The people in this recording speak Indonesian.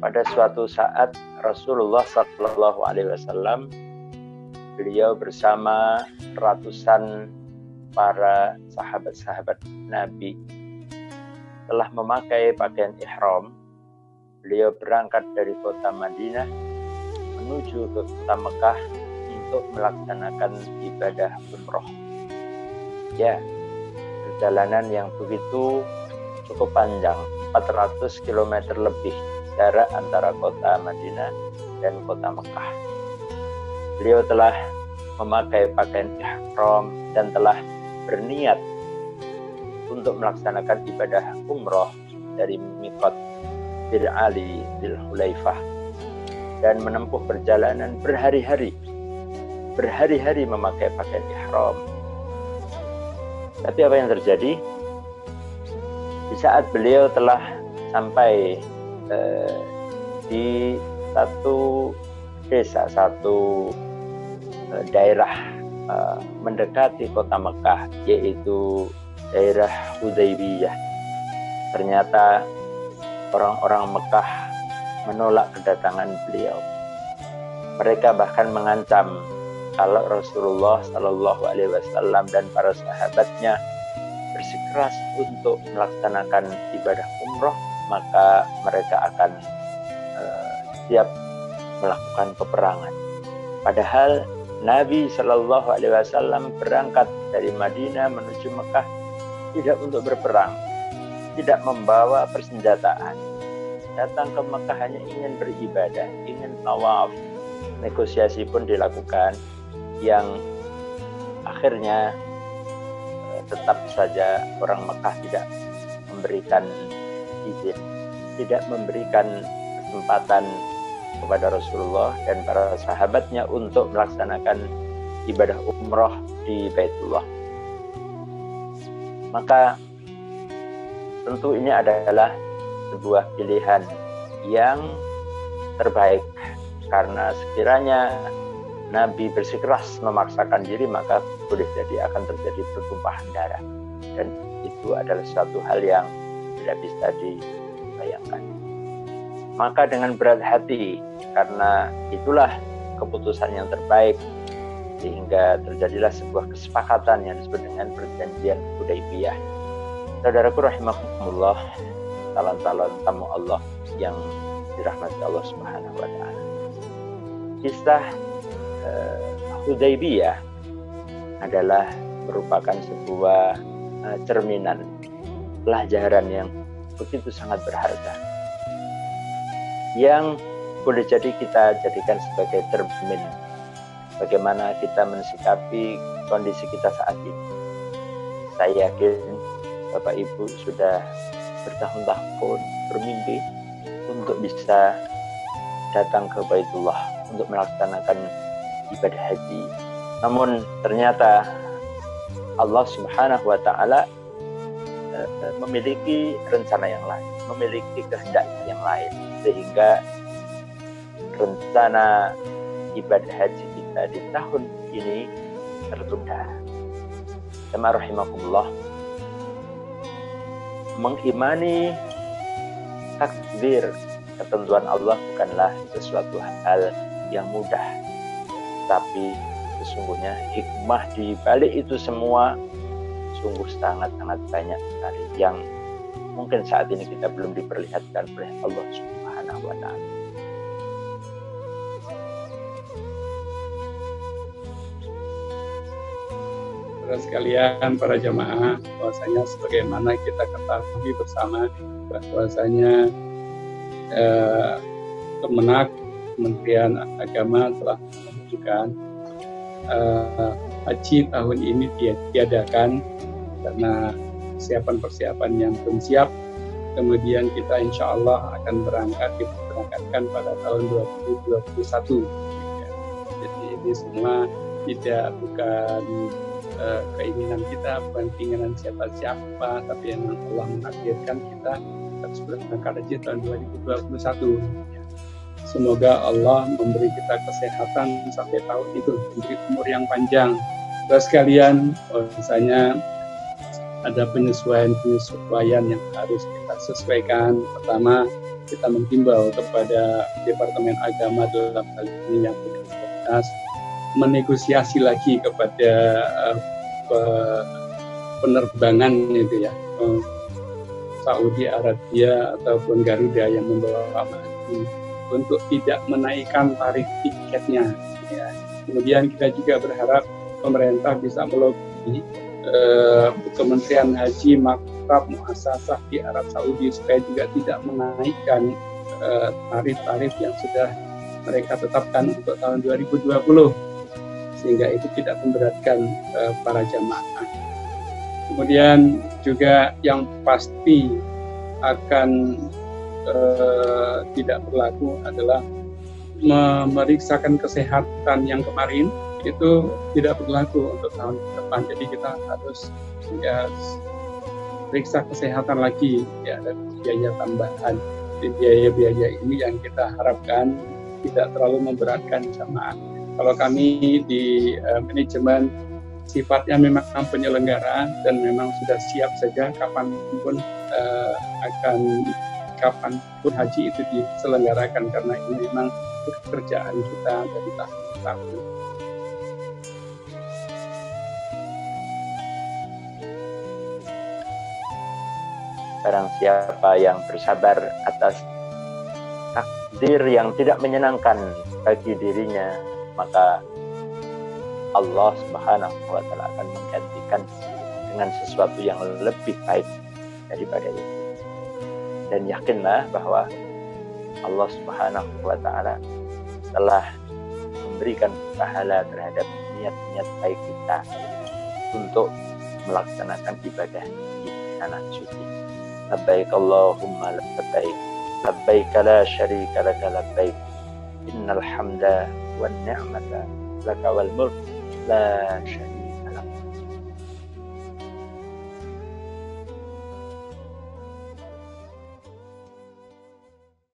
pada suatu saat Rasulullah SAW, beliau bersama ratusan para sahabat-sahabat Nabi telah memakai pakaian ihram. Beliau berangkat dari kota Madinah menuju ke kota Mekah untuk melaksanakan ibadah umroh. Ya, perjalanan yang begitu cukup panjang, 400 km lebih jarak antara kota Madinah dan kota Mekah. Beliau telah memakai pakaian ihram dan telah berniat untuk melaksanakan ibadah umroh dari miqat Bir Ali Dzul Hulaifah dan menempuh perjalanan berhari-hari memakai pakaian ihram. Tapi apa yang terjadi? Di saat beliau telah sampai di satu desa, satu daerah mendekati kota Mekah, yaitu daerah Hudaybiyah, ternyata orang-orang Mekah menolak kedatangan beliau. Mereka bahkan mengancam kalau Rasulullah SAW dan para sahabatnya bersikeras untuk melaksanakan ibadah umroh, maka mereka akan siap melakukan peperangan. Padahal Nabi SAW berangkat dari Madinah menuju Mekah tidak untuk berperang, tidak membawa persenjataan. Datang ke Mekah hanya ingin beribadah, ingin tawaf. Negosiasi pun dilakukan yang akhirnya tetap saja orang Mekah tidak memberikan izin, tidak memberikan kesempatan kepada Rasulullah dan para sahabatnya untuk melaksanakan ibadah umroh di Baitullah. Maka tentu ini adalah sebuah pilihan yang terbaik, karena sekiranya Nabi bersikeras memaksakan diri, maka boleh jadi akan terjadi pertumpahan darah, dan itu adalah suatu hal yang tidak bisa dibayangkan. Maka dengan berat hati, karena itulah keputusan yang terbaik, sehingga terjadilah sebuah kesepakatan yang disebut dengan perjanjian Hudaybiyah. Saudaraku rahimakumullah, calon-calon tamu Allah yang dirahmati Allah Subhanahu wa taala. Kisah Hudaybiyah adalah merupakan sebuah cerminan, pelajaran yang begitu sangat berharga, yang boleh jadi kita jadikan sebagai cermin bagaimana kita mensikapi kondisi kita saat ini. Saya yakin Bapak Ibu sudah bertahun-tahun bermimpi untuk bisa datang ke Baitullah untuk melaksanakan ibadah haji. Namun ternyata Allah Subhanahu wa taala memiliki rencana yang lain, memiliki kehendak yang lain, sehingga rencana ibadah haji kita di tahun ini tertunda. Jemaah rahimakumullah, mengimani takdir ketentuan Allah bukanlah sesuatu hal yang mudah, tapi sesungguhnya hikmah di balik itu semua sungguh sangat-sangat banyak sekali yang mungkin saat ini kita belum diperlihatkan oleh Allah Subhanahu wa taala. Saudara sekalian, para jamaah, bahwasanya sebagaimana kita ketahui bersama bahwasanya Kemenak, Kementerian Agama telah menunjukkan haji tahun ini diadakan karena persiapan-persiapan yang belum siap. Kemudian kita insya Allah akan diberangkatkan pada tahun 2021. Jadi ini semua bukan keinginan kita, bukan keinginan siapa-siapa, tapi yang Allah menakdirkan kita harus berangkat haji tahun 2021. Semoga Allah memberi kita kesehatan sampai tahun itu, memberi umur yang panjang. Terus sekalian, misalnya ada penyesuaian yang harus kita sesuaikan. Pertama, kita menghimbau kepada Departemen Agama dalam hal ini yang bertugas menegosiasi lagi kepada penerbangan itu ya, Saudi Arabia ataupun Garuda yang membawa haji untuk tidak menaikkan tarif tiketnya. Ya. Kemudian kita juga berharap pemerintah bisa melobi Kementerian Haji, Maktab, Muassasah di Arab Saudi supaya juga tidak menaikkan tarif-tarif yang sudah mereka tetapkan untuk tahun 2020, sehingga itu tidak memberatkan para jamaah. Kemudian juga yang pasti akan tidak berlaku adalah memeriksakan kesehatan yang kemarin itu tidak berlaku untuk tahun depan. Jadi kita harus ya periksa kesehatan lagi ya, dan biaya tambahan. Biaya-biaya ini yang kita harapkan tidak terlalu memberatkan jamaah. Kalau kami di manajemen sifatnya memang penyelenggara dan memang sudah siap saja kapanpun kapanpun haji itu diselenggarakan, karena ini memang pekerjaan kita dari tahun ke tahun. Barang siapa yang bersabar atas takdir yang tidak menyenangkan bagi dirinya, maka Allah Subhanahu wa Ta'ala akan menggantikan dengan sesuatu yang lebih baik daripada itu. Dan yakinlah bahwa Allah Subhanahu wa Ta'ala telah memberikan pahala terhadap niat-niat baik kita untuk melaksanakan ibadah di tanah suci. Labbaik Allahumma labbaik, labbaik la syarika laka labbaik, innal hamda wan ni'mata laka wal mulk la syarika